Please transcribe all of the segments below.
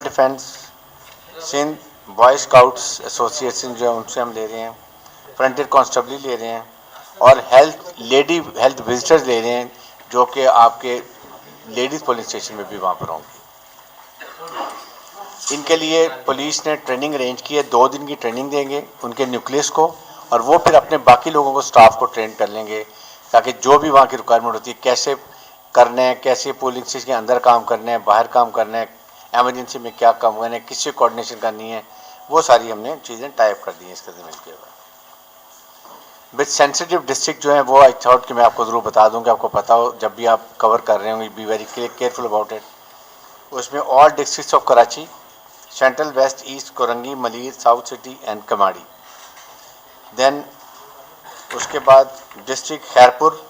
Defence, Sindh boy scouts association जो है उनसे हम ले रहे हैं, फ्रंटियर कांस्टेबली ले रहे हैं और लेडी हेल्थ विजिटर्स ले रहे हैं जो कि आपके लेडीज़ पुलिस स्टेशन में भी वहाँ पर होंगे। इनके लिए पुलिस ने ट्रेनिंग अरेंज की है, 2 दिन की ट्रेनिंग देंगे उनके न्यूक्लियस को और वो फिर अपने बाकी लोगों को स्टाफ को ट्रेन कर लेंगे ताकि जो भी वहाँ की रिक्वायरमेंट होती है, कैसे करना है, कैसे पोलिंग स्टेशन के अंदर काम करना है, बाहर काम करना है, एमरजेंसी में क्या काम करना है, किससे कोऑर्डिनेशन करनी है, वो सारी हमने चीज़ें टाइप कर दी हैं इसके ज़मीन के बाद। विद सेंसिटिव डिस्ट्रिक्ट जो है वो आई थॉट कि मैं आपको ज़रूर बता दूँ कि आपको पता हो, जब भी आप कवर कर रहे होंगे, be very careful about it. उसमें all districts of Karachi, central, west, east, Korangi, Malir, south city and Kemari. Then उसके बाद district Khairpur,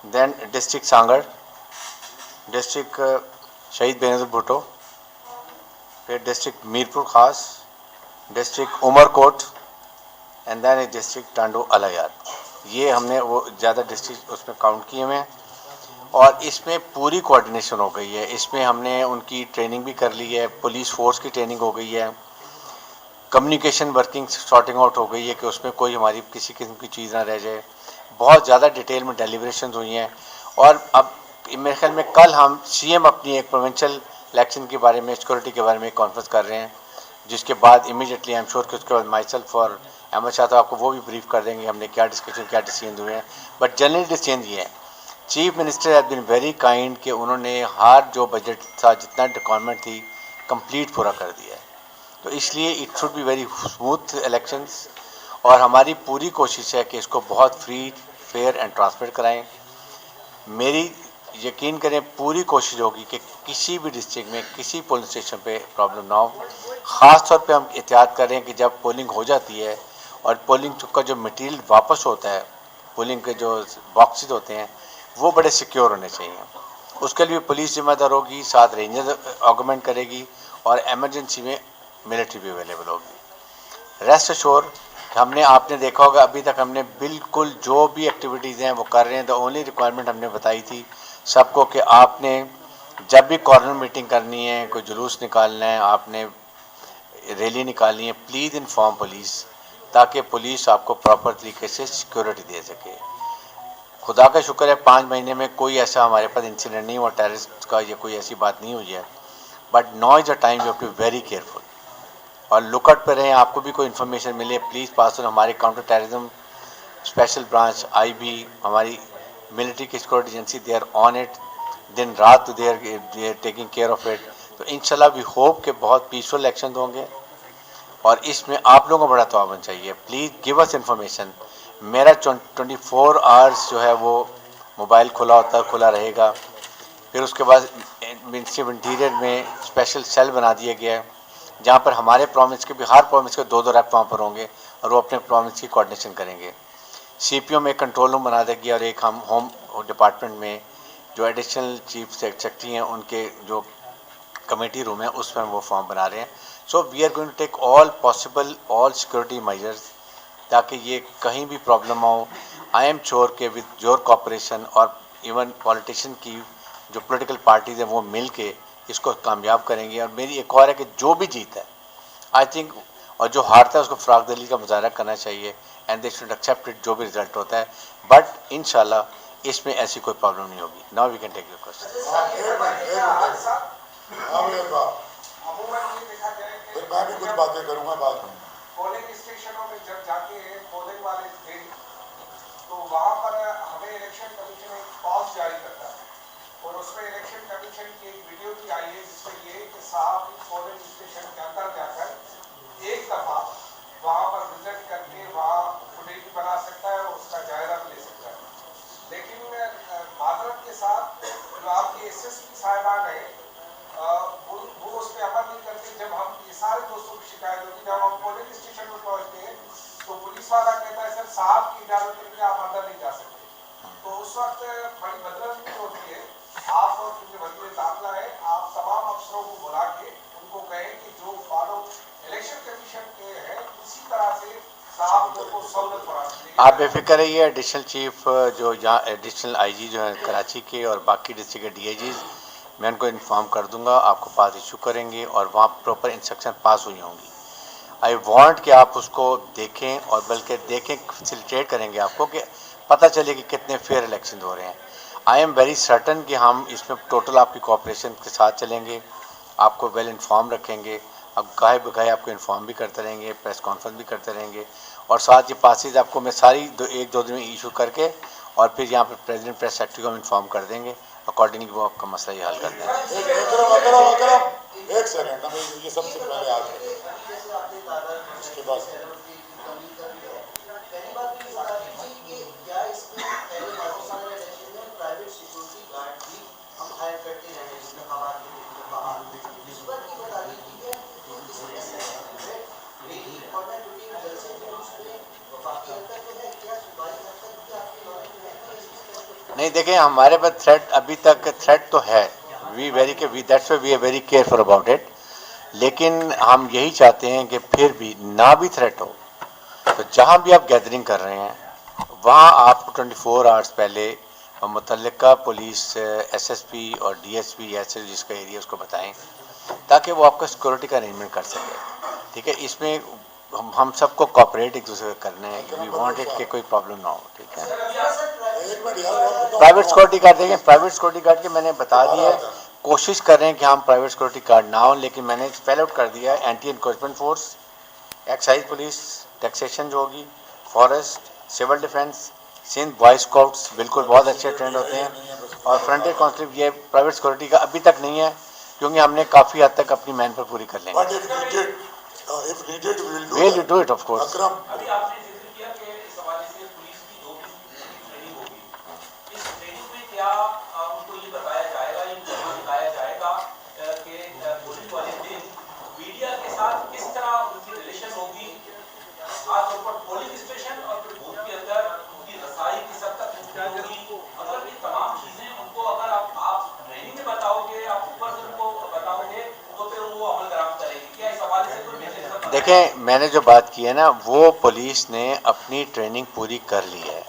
then district Sanghar, district Shaheed Benazir Bhutto, फिर district Mirpur Khas, district Umerkot and then district Tando Allahyar. ये हमने वो ज़्यादा डिस्ट्रिक्ट उसमें काउंट किए हुए हैं और इसमें पूरी कोऑर्डिनेशन हो गई है। इसमें हमने उनकी ट्रेनिंग भी कर ली है, पुलिस फोर्स की ट्रेनिंग हो गई है, कम्युनिकेशन वर्किंग सॉर्टिंग आउट हो गई है कि उसमें कोई हमारी किसी किस्म की चीज़ ना रह जाए। बहुत ज़्यादा डिटेल में डेलीब्रेशन हुई हैं और अब मेरे ख्याल में कल हम सीएम अपनी एक प्रोविंशियल इलेक्शन के बारे में, सिक्योरिटी के बारे में कॉन्फ्रेंस कर रहे हैं, जिसके बाद इमीडिएटली आई एम श्योर कि उसके बाद माई सेल्फ और अहमद शाह तो आपको वो भी ब्रीफ कर देंगे हमने क्या डिस्कशन, क्या डिसीजन हुए हैं। बट जनरली डिसीजन ये है, chief minister has been very kind कि उन्होंने हर जो बजट था, जितना रिक्वायरमेंट थी, कंप्लीट पूरा कर दिया है। तो इसलिए it should be very smooth elections और हमारी पूरी कोशिश है कि इसको बहुत फ्री, फेयर एंड ट्रांसपेरेंट कराएं। मेरी यकीन करें पूरी कोशिश होगी कि किसी भी डिस्ट्रिक्ट में किसी पोलिंग स्टेशन पे प्रॉब्लम ना हो। ख़ास तौर पे हम एहतियात करें कि जब पोलिंग हो जाती है और पोलिंग का जो मटेरियल वापस होता है, पोलिंग के जो बॉक्सेस होते हैं वो बड़े सिक्योर होने चाहिए। उसके लिए पुलिस जिम्मेदार होगी, साथ रेंजर ऑगमेंट करेगी और एमरजेंसी में मिलिट्री भी अवेलेबल होगी। रेस्ट अश्योर हमने, आपने देखा होगा अभी तक हमने बिल्कुल जो भी एक्टिविटीज़ हैं वो कर रहे हैं। द ओनली रिक्वायरमेंट हमने बताई थी सबको कि आपने जब भी कॉर्नर मीटिंग करनी है, कोई जुलूस निकालना है, आपने रैली निकालनी है, प्लीज़ इन्फॉर्म पुलिस ताकि पुलिस आपको प्रॉपर तरीके से सिक्योरिटी दे सके। खुदा का शुक्र है 5 महीने में कोई ऐसा हमारे पास इंसिडेंट नहीं हुआ टेररिस्ट का, या कोई ऐसी बात नहीं हुई है। But now is the time you have to be very careful और लुकआउट पर रहें। आपको भी कोई इन्फॉर्मेशन मिले प्लीज़ पास ऑन। हमारे counter terrorism special branch IB, हमारी मिलिट्री की security agency, they are on it, दिन रात they are taking care of it. तो इंशाल्लाह वी होप कि बहुत पीसफुल इलेक्शन होंगे और इसमें आप लोगों को बड़ा ताउन चाहिए। Please give us information. मेरा 24 आवर्स जो है वो मोबाइल खुला होता है, खुला रहेगा। फिर उसके बाद मिनिस्ट्री ऑफ इंटीरियर में स्पेशल सेल बना दिया गया है जहाँ पर हमारे प्रोविंस के भी, हर प्रोविंस के 2-2 रैप वहाँ पर होंगे और वो अपने प्रोविंस की कोऑर्डिनेशन करेंगे। सीपीओ में एक कंट्रोल रूम बना देगी और एक हम होम डिपार्टमेंट में जो एडिशनल चीफ सेक्रेटरी हैं उनके जो कमेटी रूम है उसमें वो फॉर्म बना रहे हैं। So we are going to take all possible all security measures ताकि ये कहीं भी प्रॉब्लम हो। आई एम श्योर के विद योर कॉपरेशन और इवन पॉलिटिशियन की जो पॉलिटिकल पार्टीज हैं वो मिल के इसको कामयाब करेंगे। और मेरी एक और है कि जो भी जीता है आई थिंक, और जो हारता है उसको फ़राग दिली का मुजाहरा करना चाहिए and they should accept it जो भी रिजल्ट होता है। बट इंशाल्लाह इसमें ऐसी कोई प्रॉब्लम नहीं होगी। Now we can take your question. फिर मैं भी कुछ बातें करूंगा बाद में। पोलिंग स्टेशनों में जब जाके पोलिंग वाले थे तो वहां पर हमें इलेक्शन कमीशन एक पॉज जारी करता है और उसमें इलेक्शन कमीशन की एक वीडियो भी आई है जिसमें ये कि साहब पोलिंग स्टेशन के अंदर जाकर एक दफा वहां पर विजिट करके वहां फुटेज भी बना सकता है और उसका जायजा भी ले सकता है। लेकिन माजरत के साथ जो आपके एसएसपी साहिबान है वो उस पर अमल नहीं करते। जब हम ये सारे दोस्तों की शिकायत होती, जब हम पोलिंग स्टेशन में पहुंचते हैं तो पुलिस वाला कहता है सर साहब की इजाजत के बिना आप अंदर नहीं जा सकते। तो उस वक्त बड़ी बदतमीजी होती है। आप और जो वजीर दाखिला है, आप तमाम अफसरों को बुला के उनको कहें कि जो फॉलो इलेक्शन कमीशन के हैं उसी तरह से साहब को सहूलत फराहम। आप बेफिक्र रहिए। एडिशनल चीफ जो यहाँ एडिशनल आईजी जो है कराची के और बाकी डिस्ट्रिक्ट के डीआईजी मैं उनको इन्फॉर्म कर दूंगा, आपको पास इशू करेंगे और वहाँ प्रॉपर इंस्ट्रक्शन पास हुई होंगी। आई वांट कि आप उसको देखें और बल्कि देखें फैसिलिटेट करेंगे आपको कि पता चले कि कितने फेयर इलेक्शन हो रहे हैं। आई एम वेरी सर्टन कि हम इसमें टोटल आपकी कोऑपरेशन के साथ चलेंगे, आपको वेल इन्फॉर्म रखेंगे, अब गाहे बगाहे आपको इन्फॉर्म भी करते रहेंगे, प्रेस कॉन्फ्रेंस भी करते रहेंगे और साथ ही पासेज आपको मैं सारी एक दो दिन में इशू करके और फिर यहाँ पर प्रेसिडेंट प्रेस सेक्रेटरी को हम इन्फॉर्म कर देंगे, अकॉर्डिंगली वो आपका मसला ही हल कर देंगे। एक सेकंड, ये सबसे पहले आज इसके बाद नहीं देखें, हमारे पास थ्रेट अभी तक थ्रेट तो है, we that's why we are very careful about it, लेकिन हम यही चाहते हैं कि फिर भी ना भी थ्रेट हो तो जहाँ भी आप गैदरिंग कर रहे हैं वहाँ आपको 24 आवर्स पहले मुतल्लिका पुलिस एसएसपी और डीएसपी ऐसे जिसका एरिया उसको बताएं ताकि वो आपका सिक्योरिटी का अरेंजमेंट कर सके। ठीक है, इसमें हम सबको कॉपरेट एक दूसरे का करना है, वी वांट इट कि कोई प्रॉब्लम ना हो। ठीक है, प्राइवेट सिक्योरिटी गार्ड देखें, प्राइवेट सिक्योरिटी गार्ड के मैंने बता दिया है, कोशिश कर रहे हैं कि हम प्राइवेट सिक्योरिटी गार्ड ना हो, लेकिन मैंने स्पेल आउट कर दिया है anti encroachment force, excise police, taxation जो होगी, forest, civil defence, Sindh boy scouts बिल्कुल बहुत अच्छे ट्रेंड होते हैं और फ्रंटियर कांस्टेबल ये प्राइवेट सिक्योरिटी का अभी तक नहीं है क्योंकि हमने काफ़ी हद तक अपनी मैन पर पूरी कर लेंगे। We'll do it, of course. अभी आपने जिक्र किया कि इस हवाले से पुलिस की 2 दिन की ट्रेनिंग होगी। इस ट्रेनिंग में क्या उनको ये बताया जाएगा, ये बताया जाएगा कि पुलिस वाले दिन मीडिया के साथ किस तरह उनकी रिलेशन होगी, खासतौर पर पोलिंग स्टेशन और फिर बूथ के अंदर उनकी रसाई किस हद तक मुमकिन होगी। मतलब ये तमाम चीजें उनको अगर आप ट्रेनिंग में बताओगे, आप ऊपर से उनको बताओगे तो फिर वो अमल दरामद करेंगे। क्या इस हवाले से कोई मैसेज? देखें, मैंने जो बात की है ना, वो पुलिस ने अपनी ट्रेनिंग पूरी कर ली है।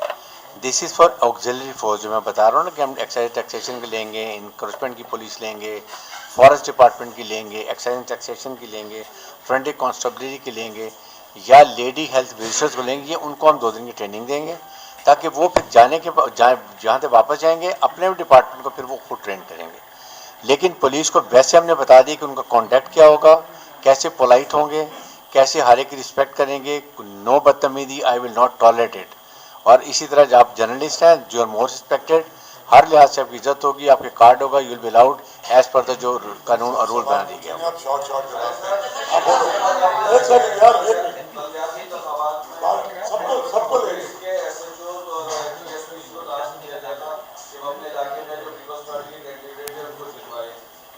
This is for auxiliary force, जो मैं बता रहा हूँ ना कि हम एक्साइज टैक्सेशन की लेंगे, इनक्रोचमेंट की पुलिस लेंगे, फॉरेस्ट डिपार्टमेंट की लेंगे, एक्साइज टैक्सेशन की लेंगे, फ्रंटियर कांस्टेबलरी की लेंगे या लेडी हेल्थ विजिटर्स को लेंगे, ये उनको हम 2 दिन की ट्रेनिंग देंगे ताकि वो फिर जाने के जहाँ से वापस जाएंगे अपने डिपार्टमेंट को फिर वो खुद ट्रेन करेंगे। लेकिन पुलिस को वैसे हमने बता दिया कि उनका कॉन्टैक्ट क्या होगा, कैसे पोलाइट होंगे, कैसे हर एक की रिस्पेक्ट करेंगे, नो बदतमीजी, I will not tolerate it. और इसी तरह जब आप जर्नलिस्ट हैं, जो आर मोर रिस्पेक्टेड, हर लिहाज से आपकी इज्जत होगी, आपके कार्ड होगा, you will be allowed as per the जो कानून और रूल बना दिए गए। सबको ले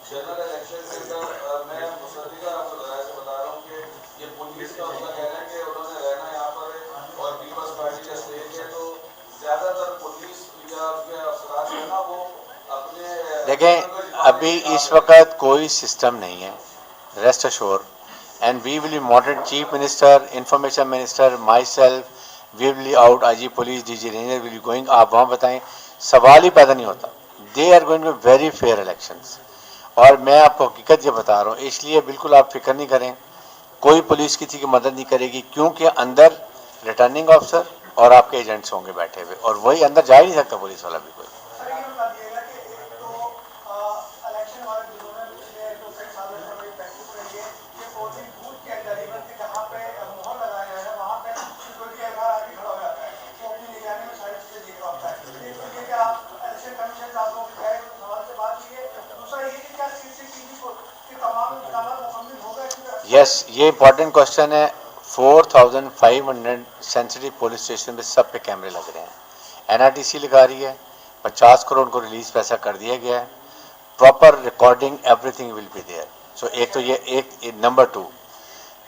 जनरल इलेक्शन के अंदर मैं मुसद्दिका राय से बता रहा हूँ कि ये पुलिस का उनका कहना है कि उन्होंने रहना यहाँ पर है और पीपल्स पार्टी का स्टेट है, तो ज्यादातर पुलिस या उनके अफसरान जो है ना वो अपने देखें, अभी इस वक्त कोई सिस्टम नहीं है, rest assure, and we will be moderate, chief minister, information minister, my self, we will be out, IG police, DG ranger will be going. आप वहाँ बताएं, सवाल ही पैदा नहीं होता। They are going to be very fair elections और मैं आपको हकीकत ये बता रहा हूँ, इसलिए बिल्कुल आप फिक्र नहीं करें, कोई पुलिस किसी की मदद नहीं करेगी क्योंकि अंदर रिटर्निंग ऑफिसर और आपके एजेंट्स होंगे बैठे हुए और वही अंदर जा ही नहीं सकता पुलिस वाला भी कोई। यस, ये इंपॉर्टेंट क्वेश्चन है। 4500 सेंसिटिव पुलिस स्टेशन पे सब पे कैमरे लग रहे हैं। एनआरटीसी लगा रही है, 50 करोड़ को रिलीज पैसा कर दिया गया है, proper recording everything will be there. So एक तो ये एक नंबर 2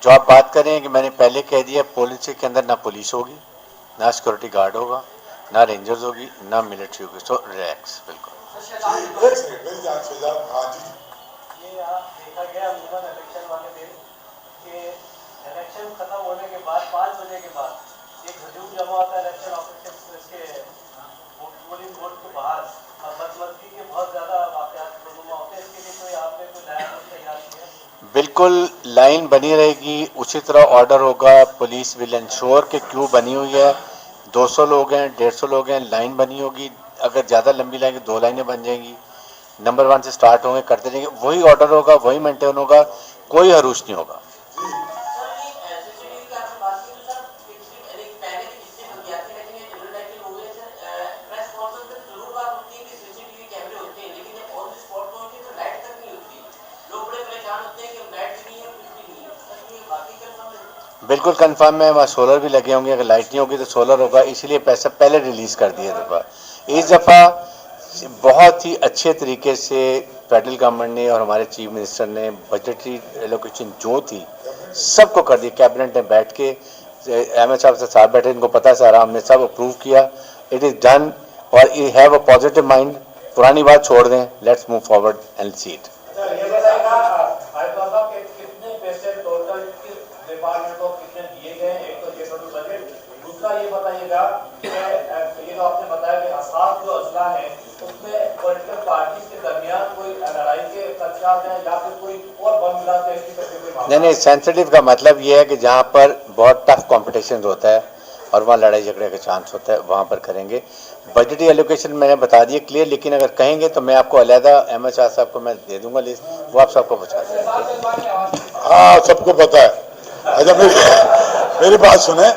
जो आप बात कर रहे हैं कि मैंने पहले कह दिया, पुलिस के अंदर ना पुलिस होगी, ना सिक्योरिटी गार्ड होगा, ना रेंजर्स होगी, ना मिलिट्री होगी। सो रिलैक्स, बिल्कुल। देखा गया इलेक्शन वाले दिन कि इलेक्शन खत्म होने के बाद 5 बजे के बाद एक हजूम जमा होता है इलेक्शन ऑफिस के पोलिंग बोर्ड के बाहर बदमज़गी के बहुत ज़्यादा वाक़यात लोगों में होते हैं, इसके लिए कोई आपने कोई नया कुछ तैयार किया? बिल्कुल लाइन बनी रहेगी, उसी तरह ऑर्डर होगा। पुलिस विल इंश्योर कि क्यू बनी हुई है, 200 लोग हैं, 150 लोग हैं, लाइन बनी होगी। अगर ज़्यादा लंबी लाइन 2 लाइनें बन जाएंगी, नंबर 1 से स्टार्ट होंगे, करते रहेंगे, वही ऑर्डर होगा, वही मेंटेन होगा, कोई हरूश नहीं होगा। बिल्कुल कंफर्म है, वहाँ सोलर भी लगे होंगे, अगर लाइट नहीं होगी तो सोलर होगा, इसीलिए पैसा पहले रिलीज़ कर दिया दफ़ा। इस दफ़ा बहुत ही अच्छे तरीके से फेडरल गवर्नमेंट ने और हमारे चीफ मिनिस्टर ने बजटरी एलोकेशन जो थी सबको कर दी। कैबिनेट ने बैठ के एमएच साहब से साथ बैठे, इनको पता सारा, हमने सब अप्रूव किया, इट इज़ डन और you have a positive mind. पुरानी बात छोड़ दें, let's move forward and see it. ये बताइएगा कि ये जो आपने बताया कि असाद जो अजला है उसमें पॉलिटिकल पार्टी के दरमियान कोई लड़ाई के खदशात हैं या फिर कोई और बम मिलाते हैं इसकी तरफ? नहीं, सेंसिटिव का मतलब ये है कि जहाँ पर बहुत टफ कंपटीशन होता है और वहाँ लड़ाई झगड़े का चांस होता है, वहाँ पर करेंगे। बजटी एलोकेशन मैंने बता दिया क्लियर, लेकिन अगर कहेंगे तो मैं आपको अलहदा एमएच साहब को मैं दे दूंगा लिस्ट, वो आप सबको बता दें। हाँ, सबको पता है। अच्छा, मेरी बात सुने,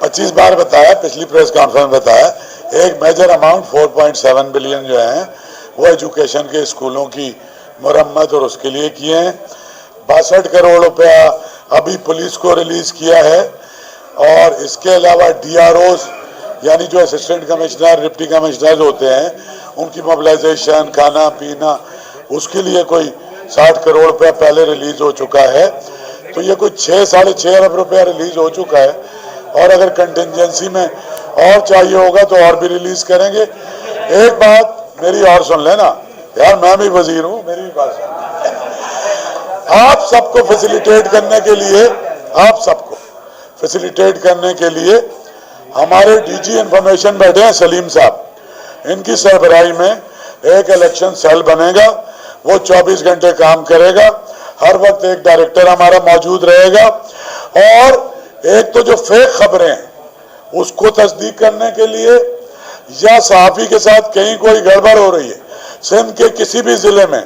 25 बार बताया, पिछली प्रेस कॉन्फ्रेंस में बताया, एक मेजर अमाउंट 4.7 बिलियन जो है वो एजुकेशन के स्कूलों की मरम्मत और उसके लिए किए हैं। 62 करोड़ रुपया अभी पुलिस को रिलीज किया है और इसके अलावा DROs यानी जो असिस्टेंट कमिश्नर, डिप्टी कमिश्नर होते हैं उनकी मोबिलाइजेशन, खाना पीना, उसके लिए कोई 60 करोड़ रुपया पहले रिलीज हो चुका है। तो ये कोई 6-6.5 अरब रुपया रिलीज हो चुका है और अगर कंटिजेंसी में और चाहिए होगा तो और भी रिलीज करेंगे। एक बात मेरी और सुन लेना यार, मैं भी वजीर हूँ, मेरी भी बात सुन। आप सबको फैसिलिटेट करने के लिए, आप सबको फैसिलिटेट करने के लिए हमारे डीजी इंफॉर्मेशन बैठे हैं सलीम साहब, इनकी सरबराही में एक इलेक्शन सेल बनेगा, वो 24 घंटे काम करेगा। हर वक्त एक डायरेक्टर हमारा मौजूद रहेगा और एक तो जो फेक खबरें हैं उसको तस्दीक करने के लिए या सहाफी के साथ कहीं कोई गड़बड़ हो रही है सिंध के किसी भी जिले में,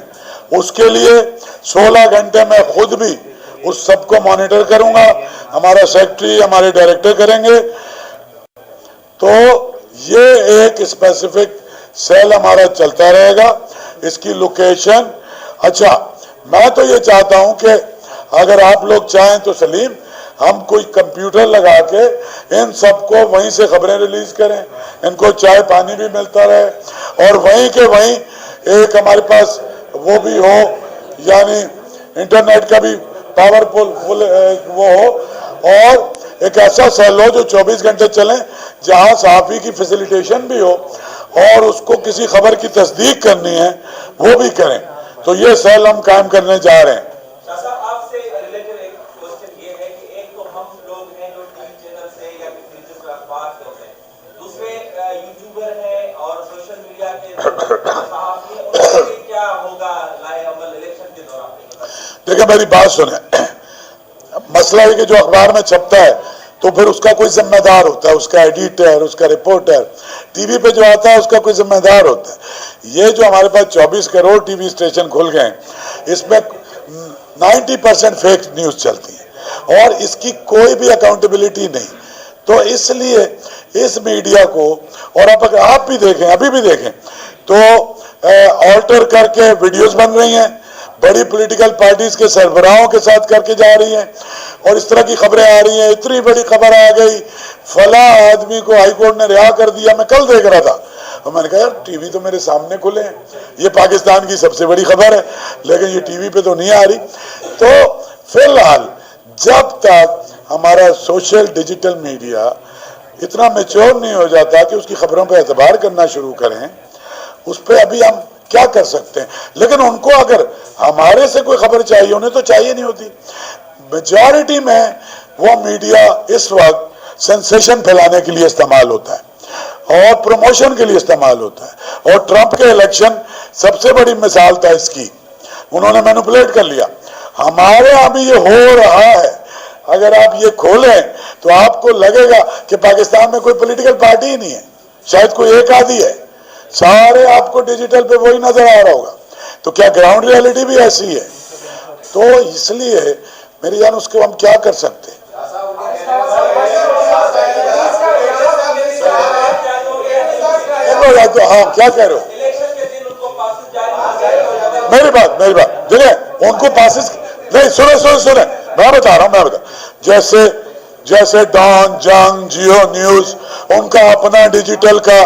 उसके लिए 16 घंटे मैं खुद भी उस सबको मॉनिटर करूंगा, हमारा सेक्रेटरी, हमारे डायरेक्टर करेंगे। तो ये एक स्पेसिफिक सेल हमारा चलता रहेगा, इसकी लोकेशन। अच्छा, मैं तो ये चाहता हूं कि अगर आप लोग चाहें तो सलीम, हम कोई कंप्यूटर लगा के इन सबको वहीं से खबरें रिलीज करें, इनको चाय पानी भी मिलता रहे और वहीं के वहीं एक हमारे पास वो भी हो, यानी इंटरनेट का भी पावरफुल वो हो और एक ऐसा सेल हो जो 24 घंटे चले, जहां सहाफी की फैसिलिटेशन भी हो और उसको किसी खबर की तस्दीक करनी है वो भी करें। तो ये सेल हम कायम करने जा रहे हैं। आपसे रिलेटेड एक क्वेश्चन ये है कि एक तो हम लोग हैं जो टीवी चैनल से या फिर अखबार से होते हैं, दूसरे यूट्यूबर हैं और सोशल मीडिया के सहाफ़ी हैं, उनके लिए क्या होगा लाए अमल इलेक्शन के दौरान? देखिए मेरी बात सुने, मसला है कि जो अखबार में छपता है तो फिर उसका कोई जिम्मेदार होता है, उसका एडिटर, उसका रिपोर्टर। टीवी पे जो आता है उसका कोई जिम्मेदार होता है। ये जो हमारे पास 24 करोड़ टीवी स्टेशन खुल गए, इसमें 90% फेक न्यूज चलती है और इसकी कोई भी अकाउंटेबिलिटी नहीं। तो इसलिए इस मीडिया को, और अगर आप भी देखें, अभी भी देखें तो ऑल्टर करके वीडियोस बन रही हैं, बड़ी पॉलिटिकल पार्टीज के सरबराहों के साथ करके जा रही हैं और इस तरह की खबरें आ रही हैं। इतनी बड़ी खबर आ गई, फला आदमी को हाईकोर्ट ने रिहा कर दिया। मैं कल देख रहा था और मैंने कहा यार टीवी तो मेरे सामने खुले हैं, ये पाकिस्तान की सबसे बड़ी खबर है, लेकिन ये टीवी पे तो नहीं आ रही। तो फिलहाल जब तक हमारा सोशल डिजिटल मीडिया इतना मैच्योर नहीं हो जाता कि उसकी खबरों पर एतबार करना शुरू करें, उस पर अभी हम क्या कर सकते हैं। लेकिन उनको अगर हमारे से कोई खबर चाहिए, उन्हें तो चाहिए नहीं होती। मेजॉरिटी में वो मीडिया इस वक्त सेंसेशन फैलाने के लिए इस्तेमाल होता है और प्रमोशन के लिए इस्तेमाल होता है। और ट्रंप के इलेक्शन सबसे बड़ी मिसाल था इसकी, उन्होंने मैनिपुलेट कर लिया। हमारे यहाँ भी ये हो रहा है। अगर आप ये खोलें तो आपको लगेगा कि पाकिस्तान में कोई पॉलिटिकल पार्टी ही नहीं है, शायद कोई एक आधी है, सारे आपको डिजिटल पे वही नजर आ रहा होगा। तो क्या ग्राउंड रियलिटी भी ऐसी है? तो इसलिए मेरी जान उसको हम क्या कर सकते हैं। तो हाँ, क्या कह रहे हो? मेरी बात देखिए, उनको पासिस नहीं, सुने मैं बता रहा हूं, जैसे डॉन, जंग, जियो न्यूज, उनका अपना डिजिटल का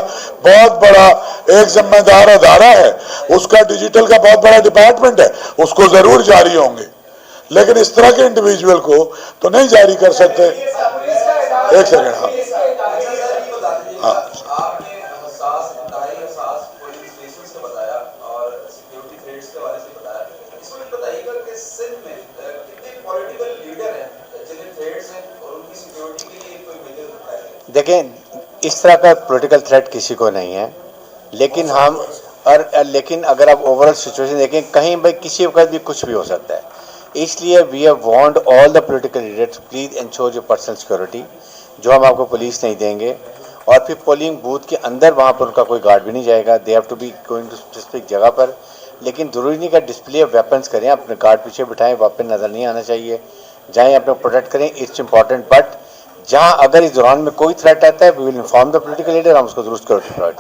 बहुत बड़ा एक जिम्मेदार अदारा है, उसका डिजिटल का बहुत बड़ा डिपार्टमेंट है, उसको जरूर जारी होंगे। लेकिन इस तरह के इंडिविजुअल को तो नहीं जारी कर सकते। एक सेकंड, हाँ, आपने हसास पुलिस स्टेशन से बताया और सिक्योरिटी थ्रेट्स के बारे से बताया। इसमें बताइएगा कि सिंध में कितने पॉलिटिकल लीडर हैं जिन्हें थ्रेट्स हैं और उनकी सिक्योरिटी के लिए कोई मेजर रिप्लाई है? देखें, इस तरह का पॉलिटिकल थ्रेट किसी को नहीं है, लेकिन अगर आप ओवरऑल सिचुएशन देखें, कहीं भाई किसी वक्त भी कुछ भी हो सकता है। इसलिए we have warned all the political leaders, please ensure your personal security, जो हम आपको पुलिस नहीं देंगे। और फिर पोलिंग बूथ के अंदर वहाँ पर उनका कोई गार्ड भी नहीं जाएगा, they have to be going to specific जगह पर। लेकिन जरूरी नहीं का डिस्प्ले ऑफ वेपन्स करें, अपने गार्ड पीछे बिठाएं, वेपन नज़र नहीं आना चाहिए, जाएँ अपने प्रोटेक्ट करें, इट्स इंपॉर्टेंट। बट जहाँ अगर इस दौरान में कोई थ्रेट आता है, we will inform the political leader, हम उसको जरूर सिक्योरिटी प्रोवाइड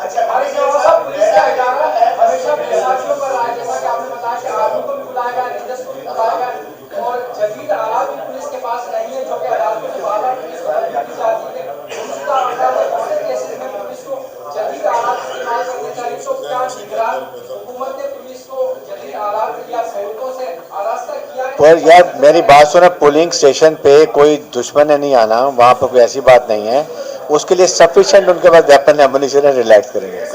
पर यार मेरी बात सुना, पोलिंग स्टेशन पे कोई दुश्मन है नहीं आना, वहाँ पर कोई ऐसी बात नहीं है। उसके लिए सफिशिएंट उनके पास वेपन एमुनिशन है, रिलैक्स करेंगे।